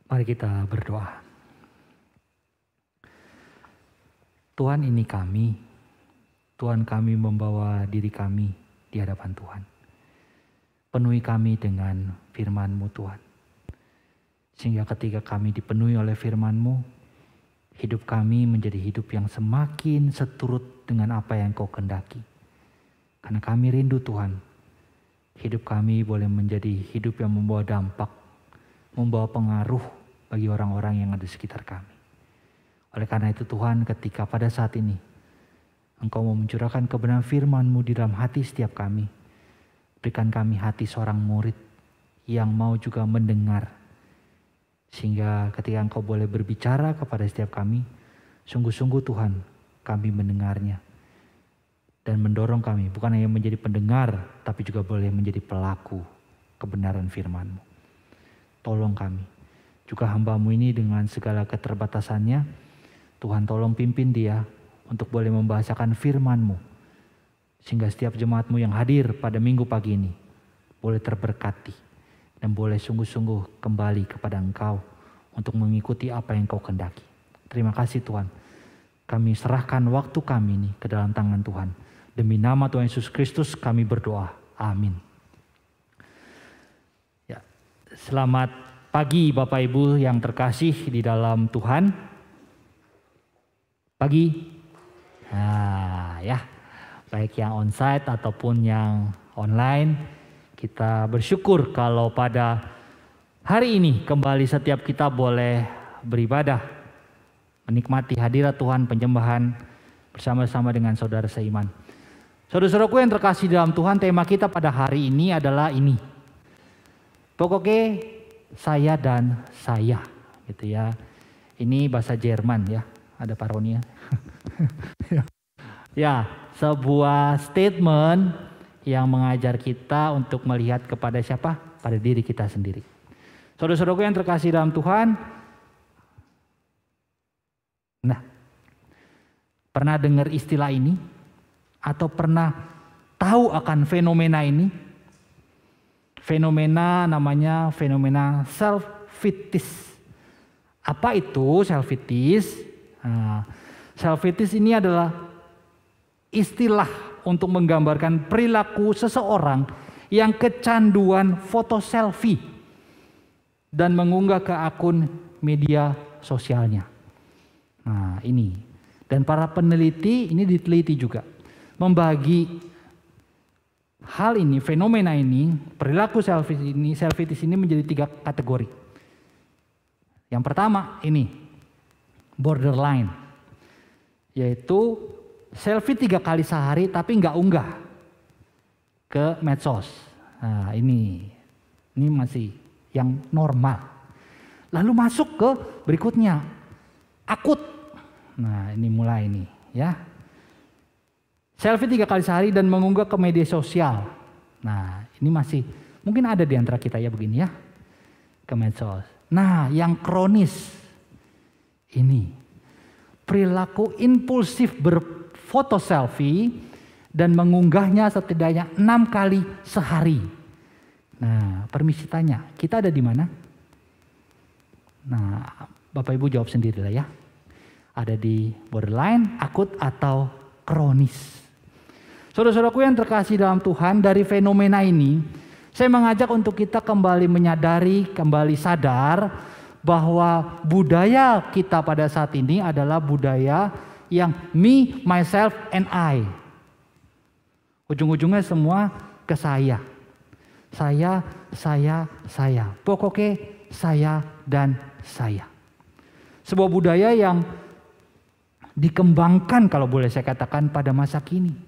Mari kita berdoa. Tuhan, ini kami. Tuhan, kami membawa diri kami di hadapan Tuhan. Penuhi kami dengan firman-Mu Tuhan. Sehingga ketika kami dipenuhi oleh firman-Mu, hidup kami menjadi hidup yang semakin seturut dengan apa yang Kau kehendaki. Karena kami rindu Tuhan, hidup kami boleh menjadi hidup yang membawa dampak, membawa pengaruh bagi orang-orang yang ada di sekitar kami. Oleh karena itu Tuhan, ketika pada saat ini Engkau mau mencurahkan kebenaran firman-Mu di dalam hati setiap kami, berikan kami hati seorang murid yang mau juga mendengar. Sehingga ketika Engkau boleh berbicara kepada setiap kami, sungguh-sungguh Tuhan kami mendengarnya. Dan mendorong kami bukan hanya menjadi pendengar, tapi juga boleh menjadi pelaku kebenaran firman-Mu. Tolong kami, juga hamba-Mu ini dengan segala keterbatasannya, Tuhan tolong pimpin dia untuk boleh membahasakan firman-Mu. Sehingga setiap jemaat-Mu yang hadir pada minggu pagi ini boleh terberkati dan boleh sungguh-sungguh kembali kepada Engkau untuk mengikuti apa yang Kau kehendaki. Terima kasih Tuhan. Kami serahkan waktu kami ini ke dalam tangan Tuhan. Demi nama Tuhan Yesus Kristus kami berdoa. Amin. Ya, selamat pagi Bapak Ibu yang terkasih di dalam Tuhan. Pagi. Nah, ya. Baik yang onsite ataupun yang online, kita bersyukur kalau pada hari ini kembali setiap kita boleh beribadah, menikmati hadirat Tuhan, penyembahan bersama-sama dengan saudara seiman. Saudara-saudaraku yang terkasih dalam Tuhan, tema kita pada hari ini adalah ini. Pokoknya saya dan saya, gitu ya. Ini bahasa Jerman ya, ada paronia. Ya, sebuah statement yang mengajar kita untuk melihat kepada siapa? Pada diri kita sendiri. Saudara-saudaraku yang terkasih dalam Tuhan. Nah, pernah dengar istilah ini? Atau pernah tahu akan fenomena ini? Fenomena namanya fenomena self-fetish. Apa itu self-fetish? Nah, self-fetish ini adalah istilah untuk menggambarkan perilaku seseorang yang kecanduan foto selfie dan mengunggah ke akun media sosialnya. Nah ini, dan para peneliti ini diteliti juga membagi hal ini, fenomena ini, perilaku self-fetish ini menjadi 3 kategori. Yang pertama ini borderline, yaitu selfie 3 kali sehari tapi nggak unggah ke medsos. Nah ini masih yang normal. Lalu masuk ke berikutnya, akut. Nah ini mulai nih ya. Selfie 3 kali sehari dan mengunggah ke media sosial. Nah ini masih mungkin ada di antara kita ya begini ya, ke medsos. Nah yang kronis ini perilaku impulsif berfoto selfie dan mengunggahnya setidaknya 6 kali sehari. Nah permisi tanya, kita ada di mana? Nah Bapak Ibu jawab sendiri lah ya. Ada di borderline, akut atau kronis. Saudara-saudaraku yang terkasih dalam Tuhan, dari fenomena ini saya mengajak untuk kita kembali menyadari, kembali sadar bahwa budaya kita pada saat ini adalah budaya yang me, myself, and I. Ujung-ujungnya semua ke saya. Saya. Pokoknya saya dan saya. Sebuah budaya yang dikembangkan kalau boleh saya katakan pada masa kini.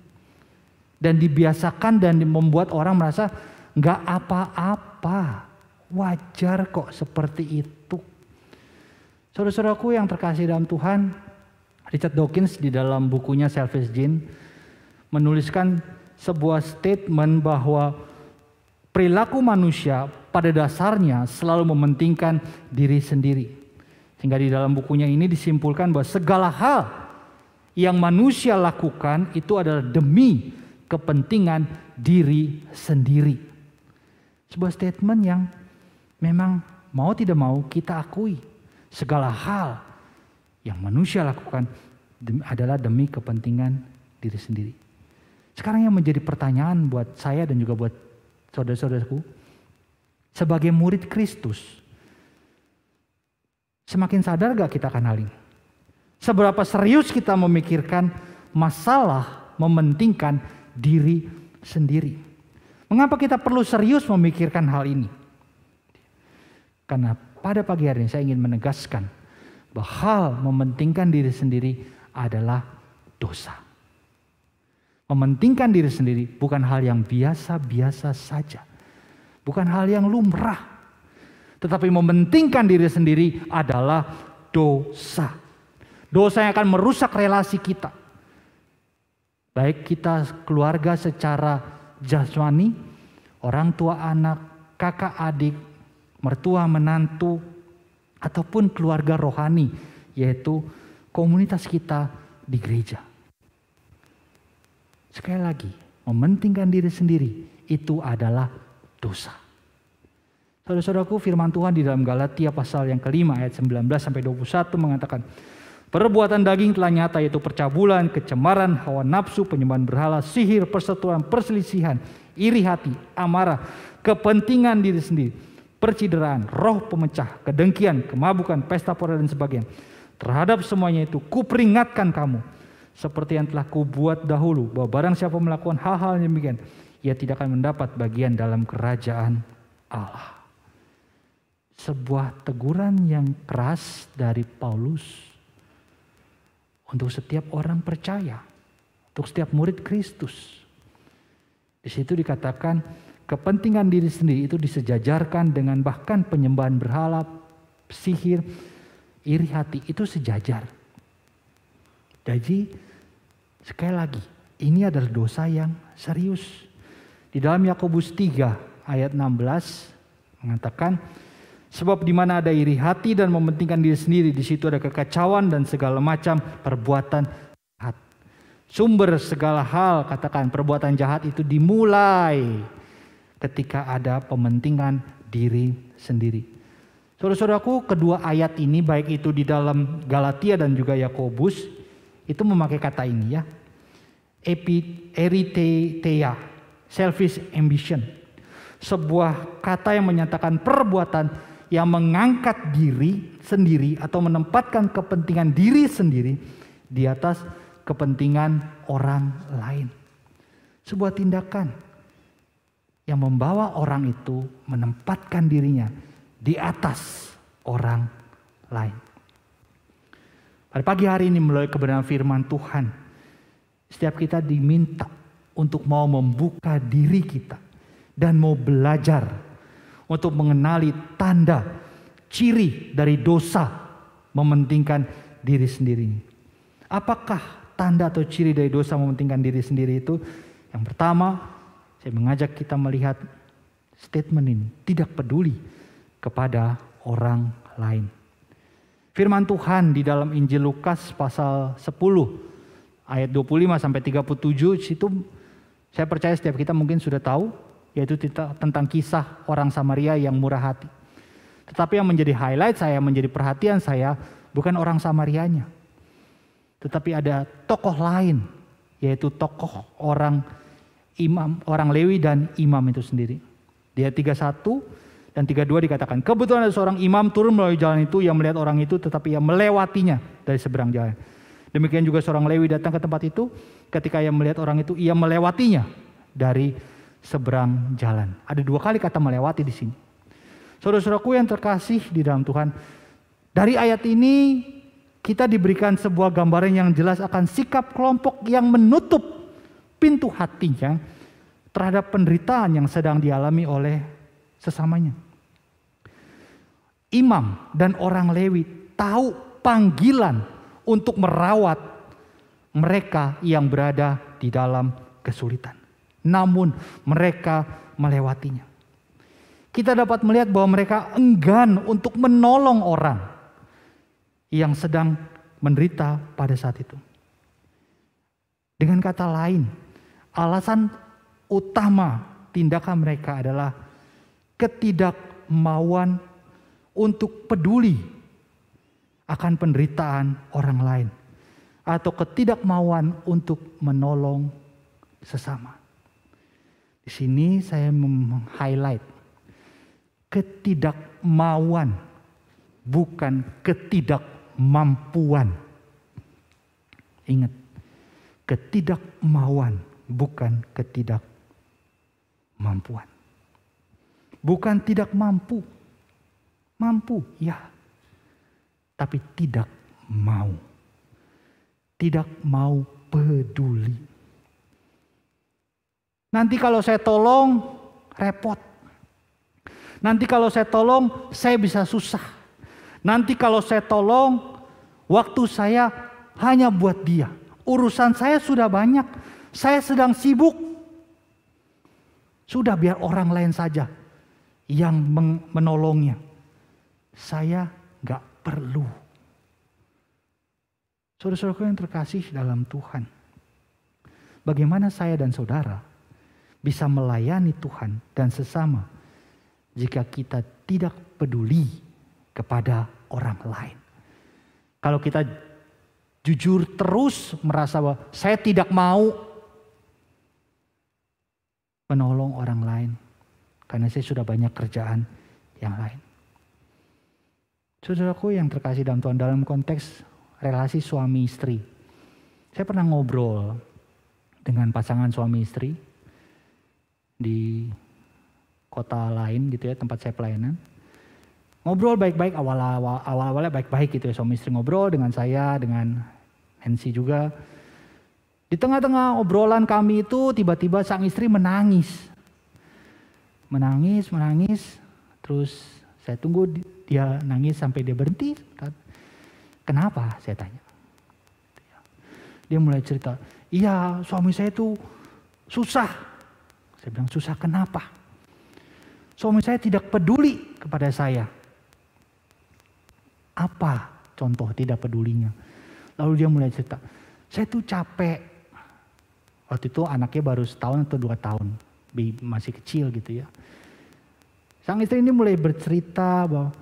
Dan dibiasakan dan membuat orang merasa nggak apa-apa. Wajar kok seperti itu. Saudara-saudaraku yang terkasih dalam Tuhan, Richard Dawkins di dalam bukunya Selfish Gene menuliskan sebuah statement bahwa perilaku manusia pada dasarnya selalu mementingkan diri sendiri. Sehingga di dalam bukunya ini disimpulkan bahwa segala hal yang manusia lakukan itu adalah demi kepentingan diri sendiri. Sebuah statement yang memang mau tidak mau kita akui segala hal yang manusia lakukan adalah demi kepentingan diri sendiri. Sekarang yang menjadi pertanyaan buat saya dan juga buat saudara-saudaraku, sebagai murid Kristus, semakin sadar gak kita akan hal ini? Seberapa serius kita memikirkan masalah mementingkan diri sendiri? Mengapa kita perlu serius memikirkan hal ini? Karena pada pagi hari ini saya ingin menegaskan bahwa hal mementingkan diri sendiri adalah dosa. Mementingkan diri sendiri bukan hal yang biasa-biasa saja. Bukan hal yang lumrah. Tetapi mementingkan diri sendiri adalah dosa. Dosa yang akan merusak relasi kita. Baik kita keluarga secara jasmani, orang tua anak, kakak adik, mertua menantu, ataupun keluarga rohani, yaitu komunitas kita di gereja. Sekali lagi, mementingkan diri sendiri itu adalah dosa. Saudara-saudaraku, firman Tuhan di dalam Galatia pasal yang kelima ayat 19-21 mengatakan, perbuatan daging telah nyata, yaitu percabulan, kecemaran, hawa nafsu, penyembahan berhala, sihir, perseteruan, perselisihan, iri hati, amarah, kepentingan diri sendiri, percideraan, roh pemecah, kedengkian, kemabukan, pesta pora dan sebagainya. Terhadap semuanya itu kuperingatkan kamu, seperti yang telah kubuat dahulu, bahwa barang siapa melakukan hal-hal yang demikian, ia tidak akan mendapat bagian dalam kerajaan Allah. Sebuah teguran yang keras dari Paulus untuk setiap orang percaya, untuk setiap murid Kristus. Di situ dikatakan kepentingan diri sendiri itu disejajarkan dengan bahkan penyembahan berhala, sihir, iri hati, itu sejajar. Jadi sekali lagi, ini adalah dosa yang serius. Di dalam Yakobus 3 ayat 16 mengatakan, sebab di mana ada iri hati dan mementingkan diri sendiri, di situ ada kekacauan dan segala macam perbuatan jahat. Sumber segala hal, katakan, perbuatan jahat itu dimulai ketika ada pementingan diri sendiri. Saudara-saudaraku, kedua ayat ini baik itu di dalam Galatia dan juga Yakobus itu memakai kata ini ya. Eriteia, selfish ambition. Sebuah kata yang menyatakan perbuatan yang mengangkat diri sendiri atau menempatkan kepentingan diri sendiri di atas kepentingan orang lain. Sebuah tindakan yang membawa orang itu menempatkan dirinya di atas orang lain. Pada pagi hari ini melalui kebenaran firman Tuhan, setiap kita diminta untuk mau membuka diri kita dan mau belajar untuk mengenali tanda, ciri dari dosa mementingkan diri sendiri. Apakah tanda atau ciri dari dosa mementingkan diri sendiri itu? Yang pertama, saya mengajak kita melihat statement ini, tidak peduli kepada orang lain. Firman Tuhan di dalam Injil Lukas pasal 10 ayat 25-37, situ saya percaya setiap kita mungkin sudah tahu, yaitu tentang kisah orang Samaria yang murah hati. Tetapi yang menjadi highlight saya, menjadi perhatian saya, bukan orang Samarianya. Tetapi ada tokoh lain, yaitu tokoh orang imam, orang Lewi dan imam itu sendiri. Di ayat 31 dan 32 dikatakan, kebetulan ada seorang imam turun melalui jalan itu, yang melihat orang itu tetapi ia melewatinya dari seberang jalan. Demikian juga seorang Lewi datang ke tempat itu, ketika ia melihat orang itu, ia melewatinya dari seberang jalan. Ada dua kali kata melewati di sini. Saudara-saudaraku yang terkasih di dalam Tuhan, dari ayat ini kita diberikan sebuah gambaran yang jelas akan sikap kelompok yang menutup pintu hatinya terhadap penderitaan yang sedang dialami oleh sesamanya. Imam dan orang Lewi tahu panggilan untuk merawat mereka yang berada di dalam kesulitan. Namun mereka melewatinya. Kita dapat melihat bahwa mereka enggan untuk menolong orang yang sedang menderita pada saat itu. Dengan kata lain, alasan utama tindakan mereka adalah ketidakmauan untuk peduli akan penderitaan orang lain, atau ketidakmauan untuk menolong sesama. Di sini saya meng-highlight ketidakmauan, bukan ketidakmampuan. Ingat, ketidakmauan bukan ketidakmampuan. Bukan tidak mampu. Mampu, ya. Tapi tidak mau. Tidak mau peduli. Nanti kalau saya tolong, repot. Nanti kalau saya tolong, saya bisa susah. Nanti kalau saya tolong, waktu saya hanya buat dia. Urusan saya sudah banyak. Saya sedang sibuk. Sudah biar orang lain saja yang menolongnya. Saya gak perlu. Saudara-saudaraku yang terkasih dalam Tuhan. Bagaimana saya dan saudara bisa melayani Tuhan dan sesama jika kita tidak peduli kepada orang lain. Kalau kita jujur terus merasa bahwa saya tidak mau menolong orang lain karena saya sudah banyak kerjaan yang lain. Saudaraku yang terkasih dalam Tuhan, dalam konteks relasi suami istri, saya pernah ngobrol dengan pasangan suami istri di kota lain gitu ya, tempat saya pelayanan. Ngobrol baik-baik, awal-awalnya baik-baik gitu ya, suami istri ngobrol dengan saya, dengan Nancy juga. Di tengah-tengah obrolan kami itu tiba-tiba sang istri menangis. Menangis, terus saya tunggu dia nangis sampai dia berhenti. Kenapa? Saya tanya. Dia mulai cerita, iya suami saya itu susah. Saya bilang, susah kenapa? Suami saya tidak peduli kepada saya. Apa contoh tidak pedulinya? Lalu dia mulai cerita, saya tuh capek. Waktu itu anaknya baru 1 tahun atau 2 tahun. Masih kecil gitu ya. Sang istri ini mulai bercerita bahwa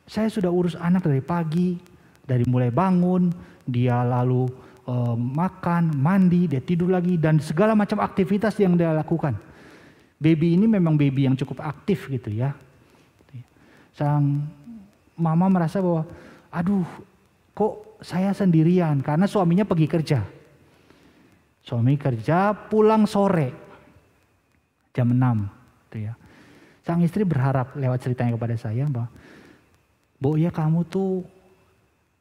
saya sudah urus anak dari pagi. Dari mulai bangun, dia lalu makan, mandi, dia tidur lagi. Dan segala macam aktivitas yang dia lakukan. Baby ini memang baby yang cukup aktif gitu ya. Sang mama merasa bahwa, aduh kok saya sendirian. Karena suaminya pergi kerja. Suami kerja pulang sore. Jam 6 gitu ya. Sang istri berharap lewat ceritanya kepada saya bahwa, Bu ya kamu tuh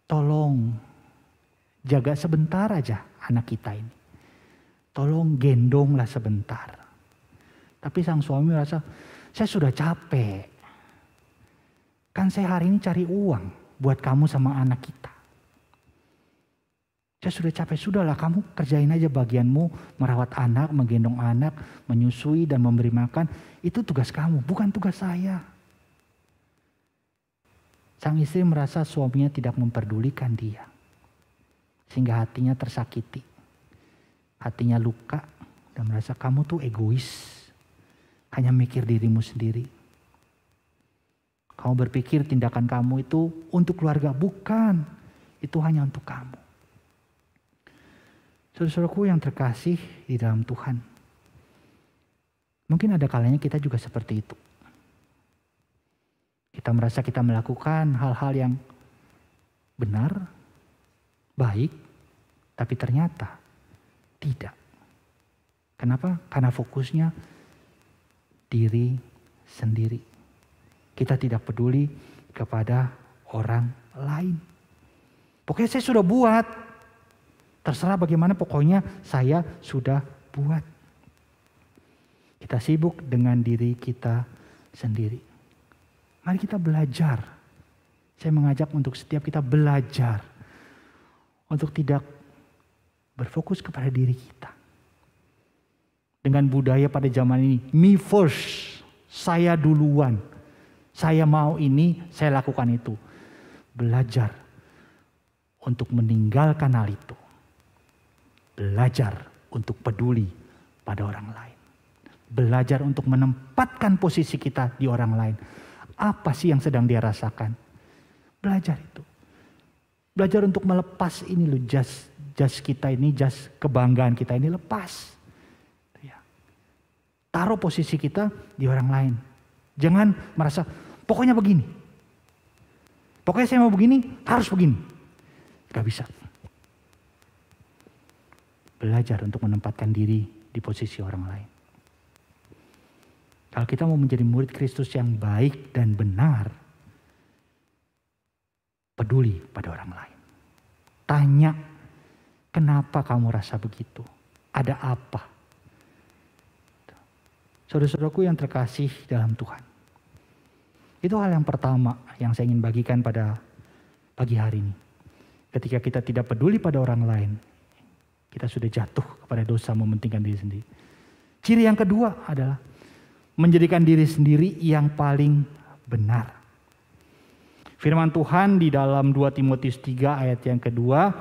tolong jaga sebentar aja anak kita ini. Tolong gendonglah sebentar. Tapi sang suami merasa, saya sudah capek. Kan saya hari ini cari uang buat kamu sama anak kita. Saya sudah capek, sudahlah kamu kerjain aja bagianmu, merawat anak, menggendong anak, menyusui dan memberi makan. Itu tugas kamu, bukan tugas saya. Sang istri merasa suaminya tidak memperdulikan dia. Sehingga hatinya tersakiti. Hatinya luka dan merasa kamu tuh egois. Hanya mikir dirimu sendiri. Kamu berpikir tindakan kamu itu untuk keluarga, bukan. Itu hanya untuk kamu. Saudara-saudaraku yang terkasih di dalam Tuhan. Mungkin ada kalanya kita juga seperti itu. Kita merasa kita melakukan hal-hal yang benar, baik, tapi ternyata tidak. Kenapa? Karena fokusnya diri sendiri. Kita tidak peduli kepada orang lain. Pokoknya saya sudah buat. Terserah bagaimana, pokoknya saya sudah buat. Kita sibuk dengan diri kita sendiri. Mari kita belajar. Saya mengajak untuk setiap kita belajar. Untuk tidak berfokus kepada diri kita. Dengan budaya pada zaman ini, me first, saya duluan. Saya mau ini, saya lakukan itu. Belajar untuk meninggalkan hal itu. Belajar untuk peduli pada orang lain. Belajar untuk menempatkan posisi kita di orang lain. Apa sih yang sedang dia rasakan? Belajar itu. Belajar untuk melepas ini loh, jas kita ini, jas kebanggaan kita ini lepas. Ya. Taruh posisi kita di orang lain. Jangan merasa pokoknya begini. Pokoknya saya mau begini, harus begini. Gak bisa. Belajar untuk menempatkan diri di posisi orang lain. Kalau kita mau menjadi murid Kristus yang baik dan benar, peduli pada orang lain. Tanya, kenapa kamu rasa begitu? Ada apa? Saudara-saudaraku yang terkasih dalam Tuhan. Itu hal yang pertama yang saya ingin bagikan pada pagi hari ini. Ketika kita tidak peduli pada orang lain, kita sudah jatuh kepada dosa mementingkan diri sendiri. Ciri yang kedua adalah menjadikan diri sendiri yang paling benar. Firman Tuhan di dalam 2 Timotius 3 ayat yang kedua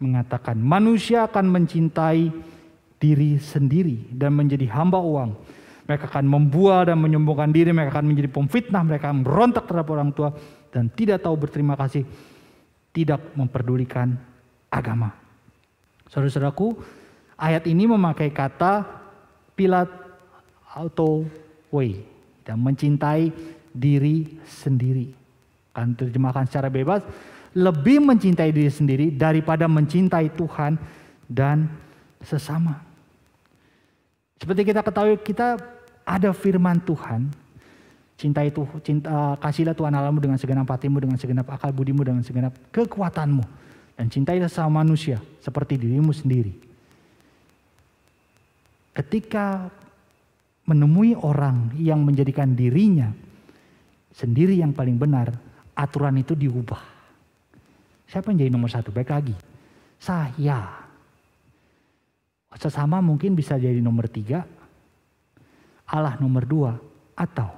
mengatakan, manusia akan mencintai diri sendiri dan menjadi hamba uang. Mereka akan membual dan menyombongkan diri, mereka akan menjadi pemfitnah, mereka akan berontak terhadap orang tua dan tidak tahu berterima kasih, tidak memperdulikan agama. Saudara-saudaraku, ayat ini memakai kata pilat auto way, dan mencintai diri sendiri. Kan terjemahkan secara bebas, lebih mencintai diri sendiri daripada mencintai Tuhan dan sesama. Seperti kita ketahui, kita ada firman Tuhan, kasihlah Tuhan Allahmu dengan segenap hatimu, dengan segenap akal budimu, dengan segenap kekuatanmu, dan cintailah sama manusia seperti dirimu sendiri. Ketika menemui orang yang menjadikan dirinya sendiri yang paling benar, aturan itu diubah. Siapa yang jadi nomor satu? Baik lagi, saya. Sesama mungkin bisa jadi nomor 3, Allah nomor 2, atau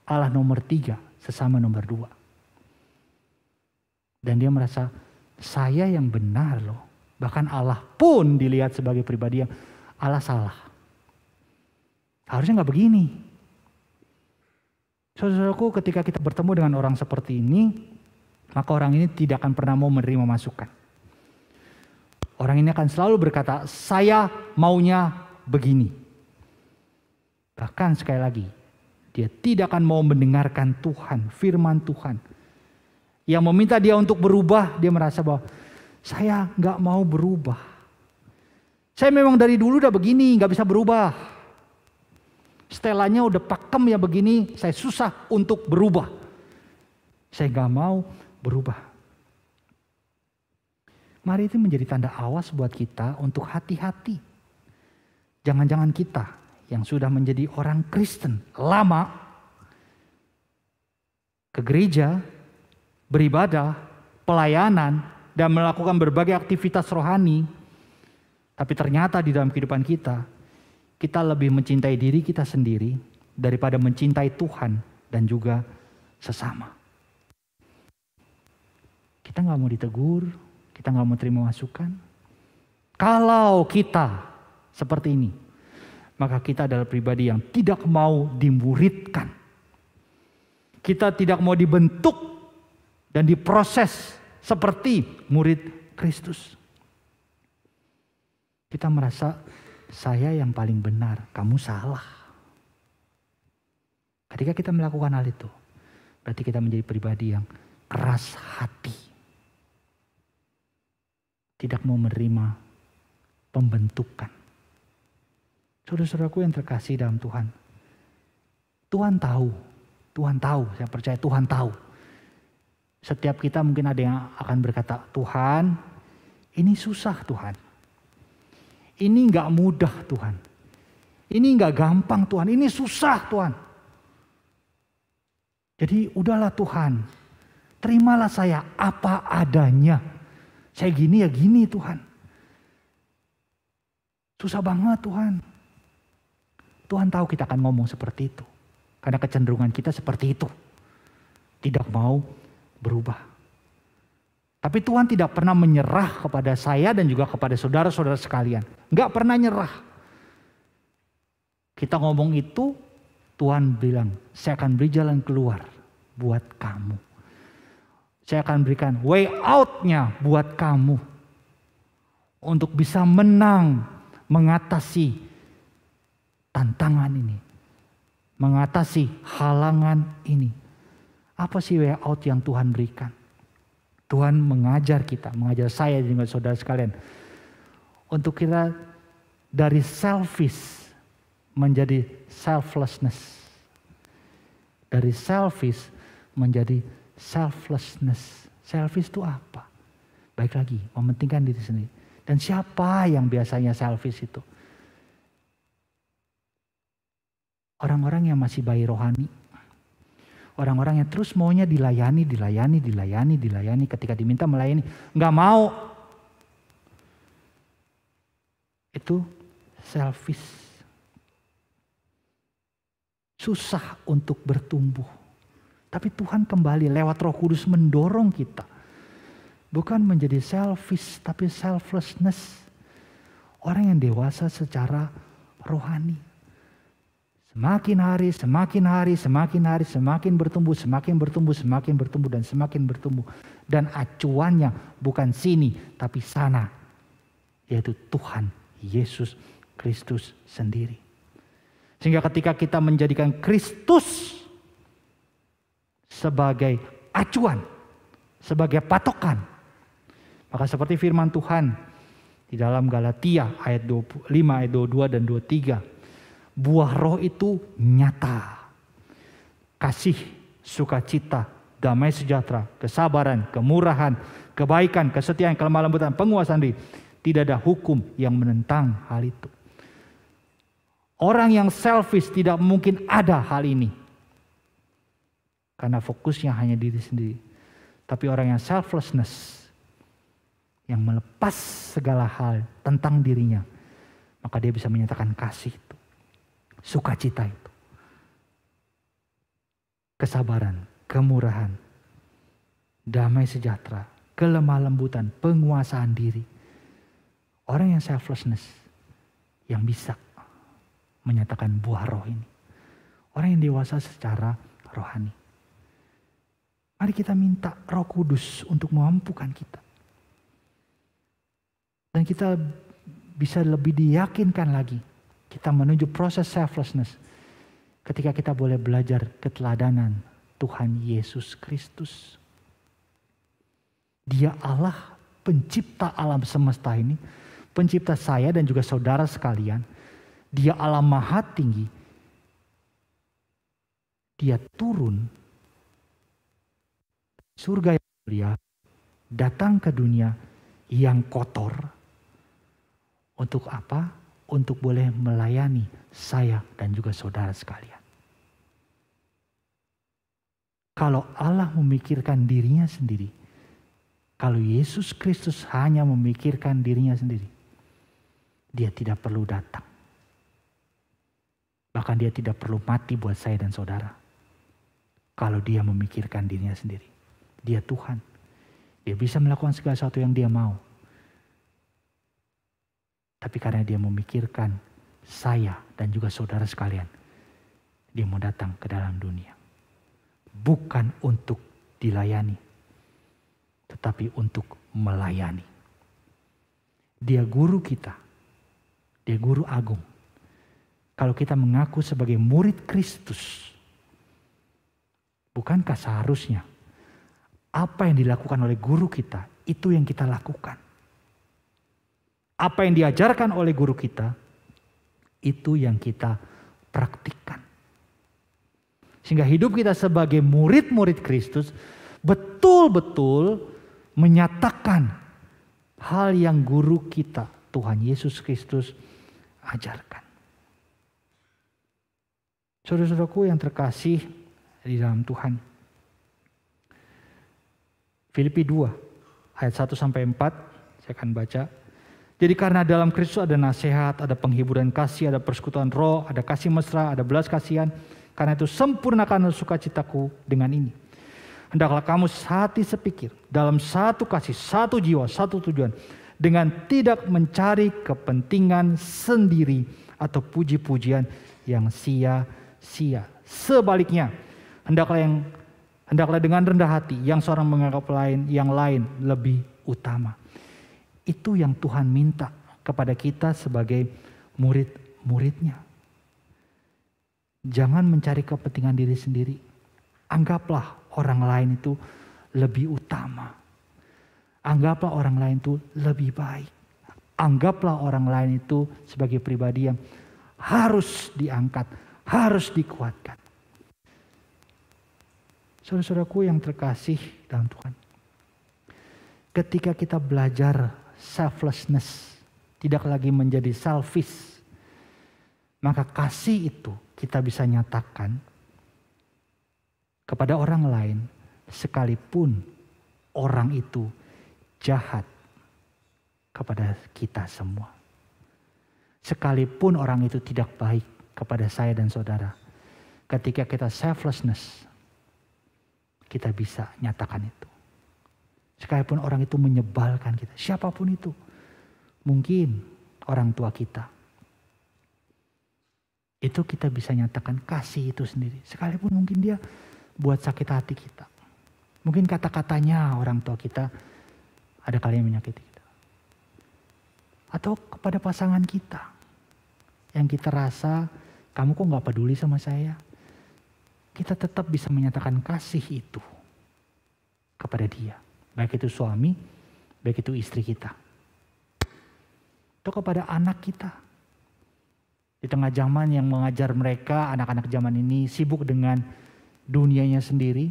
Allah nomor 3, sesama nomor 2. Dan dia merasa, saya yang benar loh. Bahkan Allah pun dilihat sebagai pribadi yang Allah salah. Harusnya gak begini. Saudaraku, ketika kita bertemu dengan orang seperti ini, maka orang ini tidak akan pernah mau menerima masukan. Orang ini akan selalu berkata, saya maunya begini. Bahkan sekali lagi, dia tidak akan mau mendengarkan Tuhan, firman Tuhan. Yang meminta dia untuk berubah, dia merasa bahwa saya gak mau berubah. Saya memang dari dulu udah begini, gak bisa berubah. Setelahnya udah pakem ya begini, saya susah untuk berubah. Saya gak mau berubah. Mari itu menjadi tanda awas buat kita untuk hati-hati. Jangan-jangan kita yang sudah menjadi orang Kristen lama, ke gereja, beribadah, pelayanan, dan melakukan berbagai aktivitas rohani, tapi ternyata di dalam kehidupan kita lebih mencintai diri kita sendiri daripada mencintai Tuhan dan juga sesama. Kita gak mau ditegur, kita gak mau terima masukan. Kalau kita seperti ini, maka kita adalah pribadi yang tidak mau dimuridkan. Kita tidak mau dibentuk dan diproses seperti murid Kristus. Kita merasa, saya yang paling benar, kamu salah. Ketika kita melakukan hal itu, berarti kita menjadi pribadi yang keras hati. Tidak mau menerima pembentukan. Saudara-saudaraku yang terkasih dalam Tuhan. Tuhan tahu, saya percaya Tuhan tahu. Setiap kita mungkin ada yang akan berkata, Tuhan, ini susah Tuhan. Ini gak mudah Tuhan. Ini gak gampang Tuhan. Ini susah Tuhan. Jadi udahlah Tuhan. Terimalah saya apa adanya. Saya gini ya gini Tuhan. Susah banget Tuhan. Tuhan tahu kita akan ngomong seperti itu. Karena kecenderungan kita seperti itu. Tidak mau berubah. Tapi Tuhan tidak pernah menyerah kepada saya dan juga kepada saudara-saudara sekalian. Enggak pernah nyerah. Kita ngomong itu, Tuhan bilang, saya akan beri jalan keluar buat kamu. Saya akan berikan way out-nya buat kamu. Untuk bisa menang, mengatasi tantangan ini. Mengatasi halangan ini. Apa sih way out yang Tuhan berikan? Tuhan mengajar kita, mengajar saya dan juga saudara sekalian. Untuk kita dari selfish menjadi selflessness. Dari selfish menjadi selflessness. Selfish itu apa? Baik lagi, mementingkan diri sendiri. Dan siapa yang biasanya selfish itu? Orang-orang yang masih bayi rohani. Orang-orang yang terus maunya dilayani. Ketika diminta melayani, nggak mau. Itu selfish. Susah untuk bertumbuh. Tapi Tuhan kembali lewat Roh Kudus mendorong kita. Bukan menjadi selfish, tapi selflessness. Orang yang dewasa secara rohani. Semakin hari, semakin bertumbuh, dan semakin bertumbuh. Dan acuannya bukan sini, tapi sana. Yaitu Tuhan Yesus Kristus sendiri. Sehingga ketika kita menjadikan Kristus sebagai acuan, sebagai patokan. Maka seperti firman Tuhan di dalam Galatia ayat 5, ayat 22 dan 23. Buah roh itu nyata. Kasih, sukacita, damai sejahtera, kesabaran, kemurahan, kebaikan, kesetiaan, kelemah lembutan, penguasaan diri. Tidak ada hukum yang menentang hal itu. Orang yang selfish tidak mungkin ada hal ini. Karena fokusnya hanya diri sendiri. Tapi orang yang selflessness, yang melepas segala hal tentang dirinya, maka dia bisa menyatakan kasih itu, sukacita itu, kesabaran, kemurahan, damai sejahtera, kelemah lembutan, penguasaan diri. Orang yang selflessness yang bisa menyatakan buah roh ini. Orang yang dewasa secara rohani. Mari kita minta Roh Kudus untuk memampukan kita. Dan kita bisa lebih diyakinkan lagi. Kita menuju proses selflessness. Ketika kita boleh belajar keteladanan Tuhan Yesus Kristus. Dia Allah pencipta alam semesta ini. Pencipta saya dan juga saudara sekalian. Dia Allah maha tinggi. Dia turun surga yang mulia, datang ke dunia yang kotor. Untuk apa? Untuk boleh melayani saya dan juga saudara sekalian. Kalau Allah memikirkan dirinya sendiri, kalau Yesus Kristus hanya memikirkan dirinya sendiri, dia tidak perlu datang. Bahkan dia tidak perlu mati buat saya dan saudara. Kalau dia memikirkan dirinya sendiri. Dia Tuhan. Dia bisa melakukan segala sesuatu yang dia mau. Tapi karena dia memikirkan saya dan juga saudara sekalian, dia mau datang ke dalam dunia. Bukan untuk dilayani, tetapi untuk melayani. Dia guru kita. Dia guru agung. Kalau kita mengaku sebagai murid Kristus, bukankah seharusnya apa yang dilakukan oleh guru kita, itu yang kita lakukan. Apa yang diajarkan oleh guru kita, itu yang kita praktikkan. Sehingga hidup kita sebagai murid-murid Kristus, betul-betul menyatakan hal yang guru kita, Tuhan Yesus Kristus, ajarkan. Saudara-saudaraku yang terkasih di dalam Tuhan. Filipi 2 ayat 1-4 saya akan baca. Jadi karena dalam Kristus ada nasihat, ada penghiburan kasih, ada persekutuan roh, ada kasih mesra, ada belas kasihan. Karena itu sempurnakan sukacitaku dengan ini. Hendaklah kamu sehati sepikir, dalam satu kasih, satu jiwa, satu tujuan. Dengan tidak mencari kepentingan sendiri atau puji-pujian yang sia-sia. Sebaliknya, hendaklah yang Hendaklah dengan rendah hati yang seorang menganggap yang lain lebih utama. Itu yang Tuhan minta kepada kita sebagai murid-muridnya. Jangan mencari kepentingan diri sendiri. Anggaplah orang lain itu lebih utama. Anggaplah orang lain itu lebih baik. Anggaplah orang lain itu sebagai pribadi yang harus diangkat, harus dikuatkan. Saudara-saudaraku yang terkasih dalam Tuhan. Ketika kita belajar selflessness, tidak lagi menjadi selfish, maka kasih itu kita bisa nyatakan kepada orang lain sekalipun orang itu jahat kepada kita semua. Sekalipun orang itu tidak baik kepada saya dan saudara. Ketika kita selflessness, kita bisa nyatakan itu. Sekalipun orang itu menyebalkan kita, siapapun itu. Mungkin orang tua kita. Itu kita bisa nyatakan kasih itu sendiri. Sekalipun mungkin dia buat sakit hati kita. Mungkin kata-katanya orang tua kita ada kali yang menyakiti kita. Atau kepada pasangan kita. Yang kita rasa, kamu kok gak peduli sama saya. Kita tetap bisa menyatakan kasih itu kepada dia. Baik itu suami, baik itu istri kita. Atau kepada anak kita. Di tengah zaman yang mengajar mereka, anak-anak zaman ini sibuk dengan dunianya sendiri.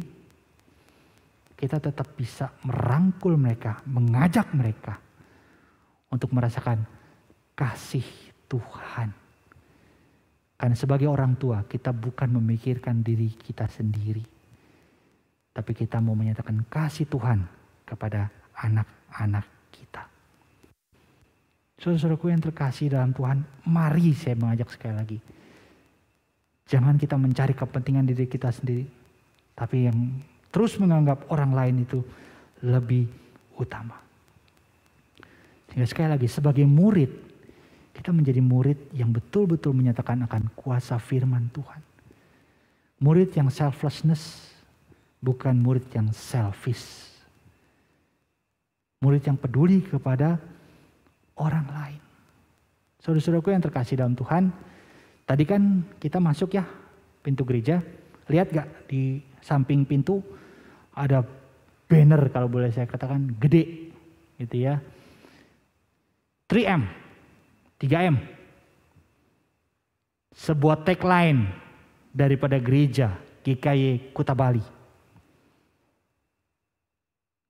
Kita tetap bisa merangkul mereka, mengajak mereka untuk merasakan kasih Tuhan. Karena sebagai orang tua kita bukan memikirkan diri kita sendiri. Tapi kita mau menyatakan kasih Tuhan kepada anak-anak kita. Saudara-saudaraku yang terkasih dalam Tuhan, mari saya mengajak sekali lagi. Jangan kita mencari kepentingan diri kita sendiri. Tapi yang terus menganggap orang lain itu lebih utama. Sehingga sekali lagi sebagai murid, kita menjadi murid yang betul-betul menyatakan akan kuasa firman Tuhan. Murid yang selflessness, bukan murid yang selfish. Murid yang peduli kepada orang lain. Saudara-saudaraku yang terkasih dalam Tuhan, tadi kan kita masuk ya pintu gereja. Lihat gak di samping pintu ada banner kalau boleh saya katakan gede gitu ya. 3M. 3M. Sebuah tagline daripada gereja GKY Kuta Bali.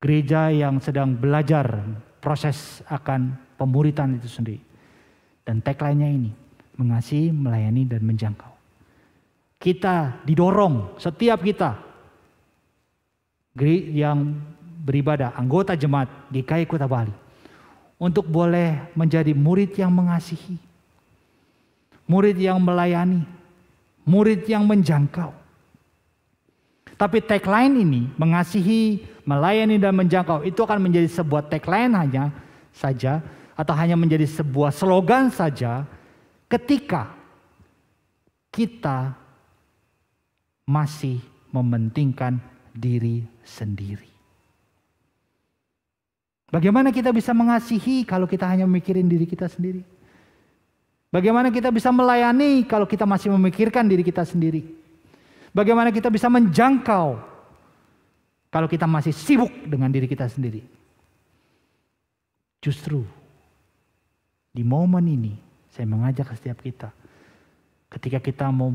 Gereja yang sedang belajar proses akan pemuritan itu sendiri. Dan tagline-nya ini, mengasihi, melayani, dan menjangkau. Kita didorong, setiap kita yang beribadah, anggota jemaat GKY Kuta Bali, untuk boleh menjadi murid yang mengasihi, murid yang melayani, murid yang menjangkau. Tapi tagline ini, mengasihi, melayani, dan menjangkau, itu akan menjadi sebuah tagline saja, atau hanya menjadi sebuah slogan saja ketika kita masih mementingkan diri sendiri. Bagaimana kita bisa mengasihi kalau kita hanya memikirin diri kita sendiri? Bagaimana kita bisa melayani kalau kita masih memikirkan diri kita sendiri? Bagaimana kita bisa menjangkau kalau kita masih sibuk dengan diri kita sendiri? Justru di momen ini saya mengajak setiap kita, ketika kita mau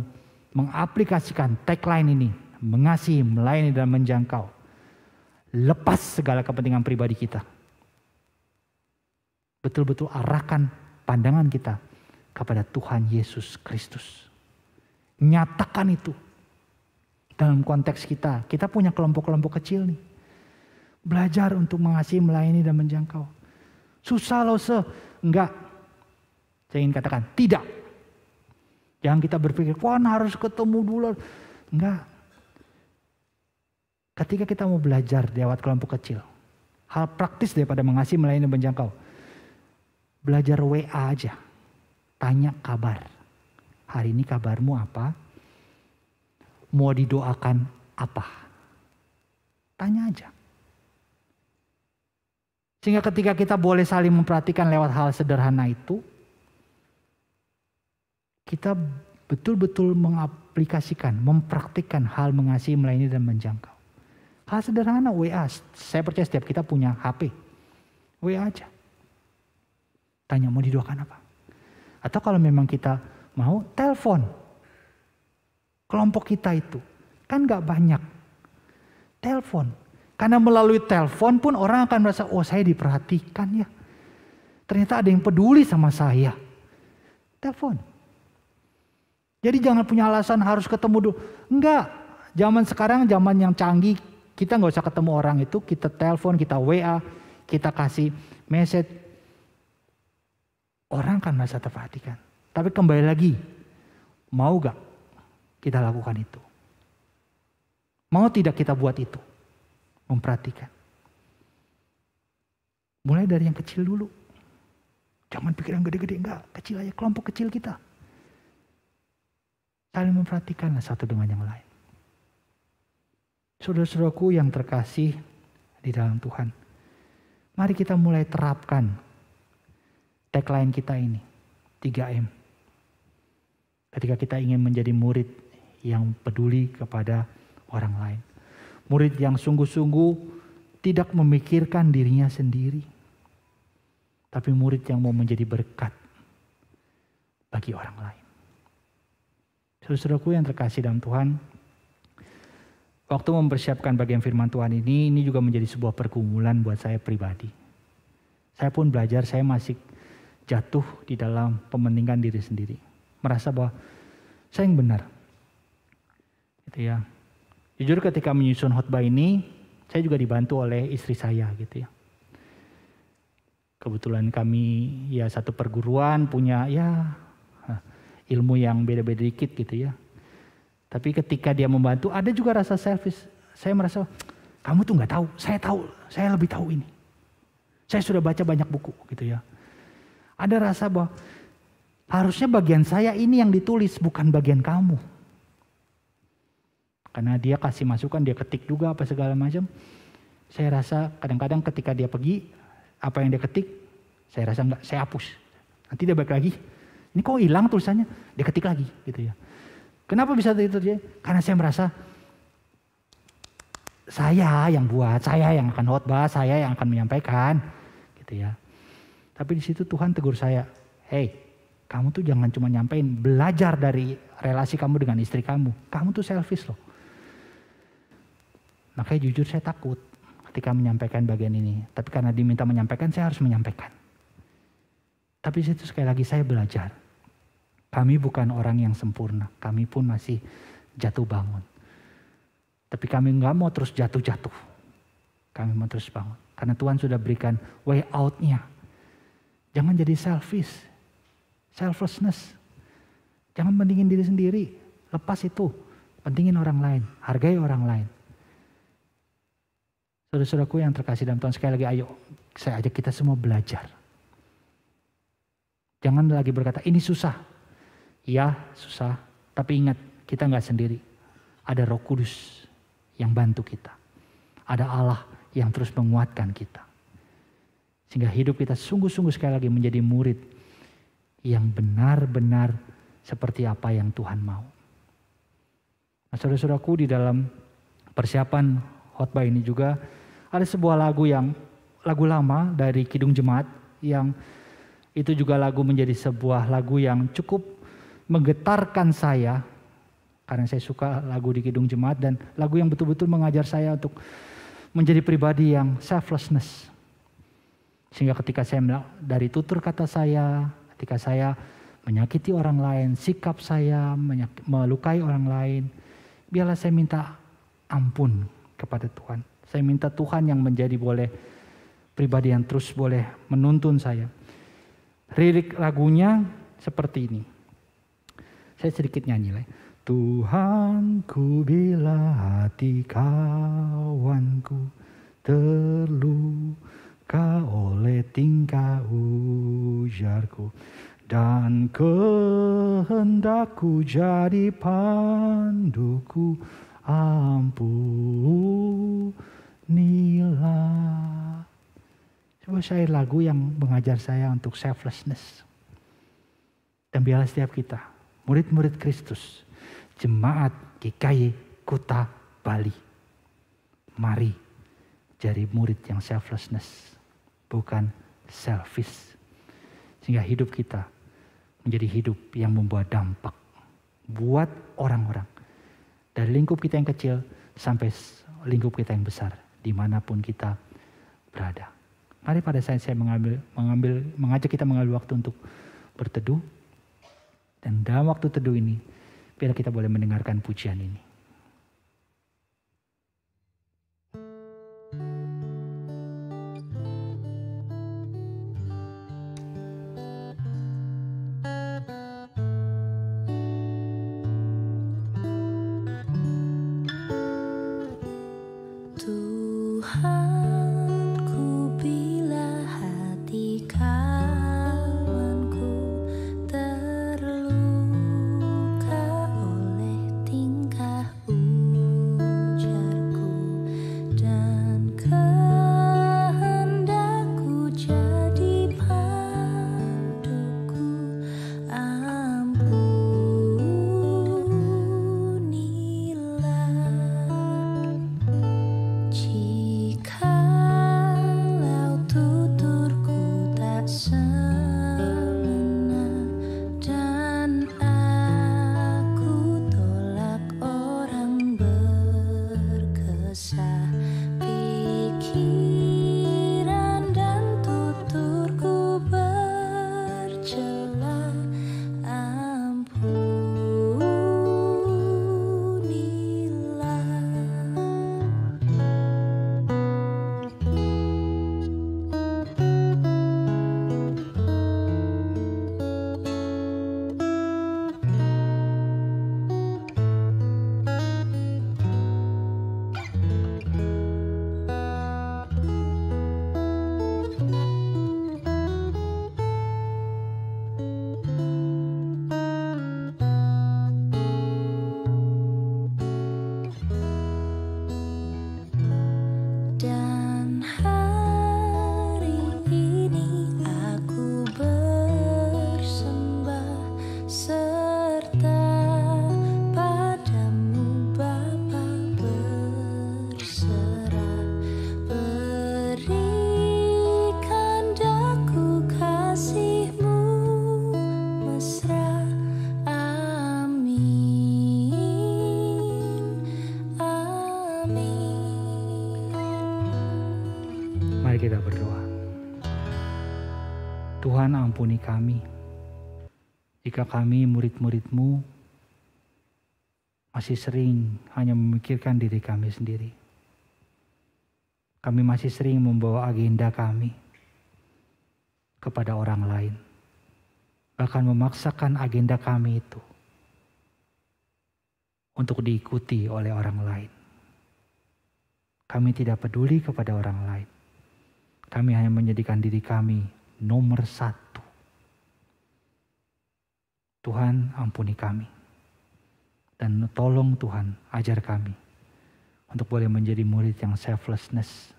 mengaplikasikan tagline ini, mengasihi, melayani, dan menjangkau, lepas segala kepentingan pribadi kita. Betul-betul arahkan pandangan kita kepada Tuhan Yesus Kristus. Nyatakan itu. Dalam konteks kita punya kelompok-kelompok kecil nih. Belajar untuk mengasihi, melayani, dan menjangkau. Susah loh enggak. Saya ingin katakan, tidak. Jangan kita berpikir, wah harus ketemu dulu. Enggak. Ketika kita mau belajar lewat kelompok kecil, hal praktis daripada mengasihi, melayani, dan menjangkau. Belajar WA aja. Tanya kabar. Hari ini kabarmu apa? Mau didoakan apa? Tanya aja. Sehingga ketika kita boleh saling memperhatikan lewat hal sederhana itu, kita betul-betul mengaplikasikan, mempraktikkan hal mengasihi, melayani, dan menjangkau. Hal sederhana WA, saya percaya setiap kita punya HP. WA aja. Tanya mau didoakan apa. Atau kalau memang kita mau, telepon. Kelompok kita itu. Kan gak banyak. Telepon. Karena melalui telepon pun orang akan merasa, oh saya diperhatikan ya. Ternyata ada yang peduli sama saya. Telepon. Jadi jangan punya alasan harus ketemu dulu. Enggak. Zaman sekarang zaman yang canggih. Kita gak usah ketemu orang itu. Kita telepon, kita WA. Kita kasih message. Orang akan merasa terperhatikan. Tapi kembali lagi. Mau gak kita lakukan itu? Mau tidak kita buat itu? Memperhatikan. Mulai dari yang kecil dulu. Jangan pikir yang gede-gede, enggak. Kecil aja, kelompok kecil kita. Saling memperhatikanlah satu dengan yang lain. Saudara-saudaraku yang terkasih di dalam Tuhan. Mari kita mulai terapkan tagline kita ini. 3M. Ketika kita ingin menjadi murid yang peduli kepada orang lain. Murid yang sungguh-sungguh tidak memikirkan dirinya sendiri. Tapi murid yang mau menjadi berkat bagi orang lain. Saudara-saudaraku yang terkasih dalam Tuhan. Waktu mempersiapkan bagian firman Tuhan ini juga menjadi sebuah pergumulan buat saya pribadi. Saya pun belajar, saya masih jatuh di dalam pementingan diri sendiri. Merasa bahwa saya yang benar. Gitu ya. Jujur ketika menyusun khotbah ini, saya juga dibantu oleh istri saya gitu ya. Kebetulan kami ya satu perguruan punya ya ilmu yang beda-beda dikit gitu ya. Tapi ketika dia membantu ada juga rasa selfish. Saya merasa kamu tuh nggak tahu, saya lebih tahu ini. Saya sudah baca banyak buku gitu ya. Ada rasa bahwa harusnya bagian saya ini yang ditulis bukan bagian kamu. Karena dia kasih masukan, dia ketik juga apa segala macam. Saya rasa kadang-kadang ketika dia pergi, apa yang dia ketik, saya rasa enggak, saya hapus. Nanti dia balik lagi, ini kok hilang tulisannya, dia ketik lagi gitu ya. Kenapa bisa itu terjadi? Karena saya merasa, saya yang buat, saya yang akan khotbah, saya yang akan menyampaikan gitu ya. Tapi di situ Tuhan tegur saya, hey, kamu tuh jangan cuma nyampein, belajar dari relasi kamu dengan istri kamu. Kamu tuh selfish loh. Makanya jujur saya takut ketika menyampaikan bagian ini. Tapi karena diminta menyampaikan, saya harus menyampaikan. Tapi di situ sekali lagi saya belajar. Kami bukan orang yang sempurna. Kami pun masih jatuh bangun. Tapi kami nggak mau terus jatuh-jatuh. Kami mau terus bangun. Karena Tuhan sudah berikan way out-nya. Jangan jadi selfish. Selflessness. Jangan pentingin diri sendiri. Lepas itu. Pentingin orang lain. Hargai orang lain. Saudara-saudaraku yang terkasih dalam Tuhan, sekali lagi ayo saya ajak kita semua belajar. Jangan lagi berkata ini susah. Ya susah, tapi ingat kita gak sendiri. Ada Roh Kudus yang bantu kita. Ada Allah yang terus menguatkan kita. Sehingga hidup kita sungguh-sungguh sekali lagi menjadi murid yang benar-benar seperti apa yang Tuhan mau. Nah, saudara-saudaraku, di dalam persiapan khotbah ini juga ada sebuah lagu lama dari Kidung Jemaat yang itu juga lagu menjadi sebuah lagu yang cukup menggetarkan saya karena saya suka lagu di Kidung Jemaat dan lagu yang betul-betul mengajar saya untuk menjadi pribadi yang selflessness. Sehingga ketika saya dari tutur kata saya, ketika saya menyakiti orang lain, sikap saya melukai orang lain, biarlah saya minta ampun kepada Tuhan. Saya minta Tuhan yang menjadi boleh pribadi yang terus boleh menuntun saya. Lirik lagunya seperti ini. Saya sedikit nyanyi lah. Tuhanku bila hati kawanku terluka oleh tingkah ujarku dan kehendakku jadi panduku, ampunilah syair lagu yang mengajar saya untuk selflessness. Dan biarlah setiap kita, murid-murid Kristus, jemaat GKY Kuta Bali, mari jadi murid yang selflessness, bukan selfish. Sehingga hidup kita menjadi hidup yang membawa dampak buat orang-orang. Dari lingkup kita yang kecil sampai lingkup kita yang besar, dimanapun kita berada. Mari pada saat saya mengajak kita mengambil waktu untuk berteduh. Dan dalam waktu teduh ini, biar kita boleh mendengarkan pujian ini. Mari kita berdoa. Tuhan, ampuni kami jika kami murid-murid-Mu masih sering hanya memikirkan diri kami sendiri. Kami masih sering membawa agenda kami kepada orang lain. Bahkan memaksakan agenda kami itu untuk diikuti oleh orang lain. Kami tidak peduli kepada orang lain. Kami hanya menjadikan diri kami nomor satu. Tuhan, ampuni kami. Dan tolong Tuhan, ajar kami untuk boleh menjadi murid yang selflessness.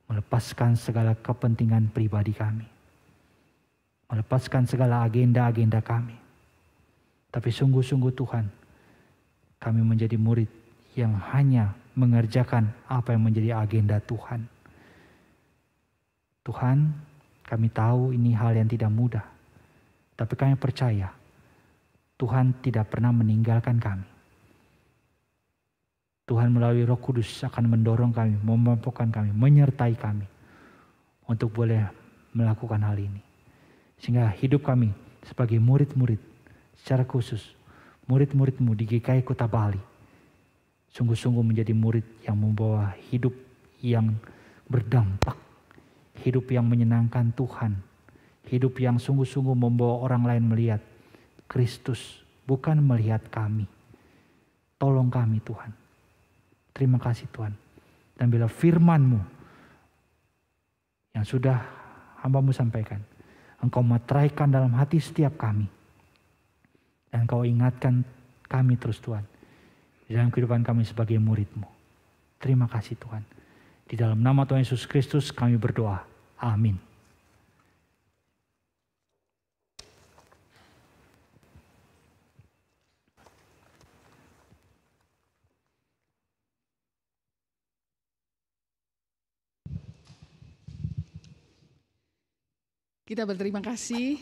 Melepaskan segala kepentingan pribadi kami. Melepaskan segala agenda-agenda kami. Tapi sungguh-sungguh Tuhan, kami menjadi murid yang hanya mengerjakan apa yang menjadi agenda Tuhan. Tuhan, kami tahu ini hal yang tidak mudah. Tapi kami percaya Tuhan tidak pernah meninggalkan kami. Tuhan melalui Roh Kudus akan mendorong kami, memampukan kami, menyertai kami untuk boleh melakukan hal ini. Sehingga hidup kami sebagai murid-murid secara khusus, murid-murid-Mu di GKY Kuta Bali, sungguh-sungguh menjadi murid yang membawa hidup yang berdampak, hidup yang menyenangkan Tuhan, hidup yang sungguh-sungguh membawa orang lain melihat Kristus, bukan melihat kami. Tolong kami Tuhan. Terima kasih Tuhan. Dan bila firman-Mu yang sudah hamba-Mu sampaikan, Engkau materaikan dalam hati setiap kami. Dan Engkau ingatkan kami terus Tuhan, di dalam kehidupan kami sebagai murid-Mu. Terima kasih Tuhan. Di dalam nama Tuhan Yesus Kristus kami berdoa. Amin. Kita berterima kasih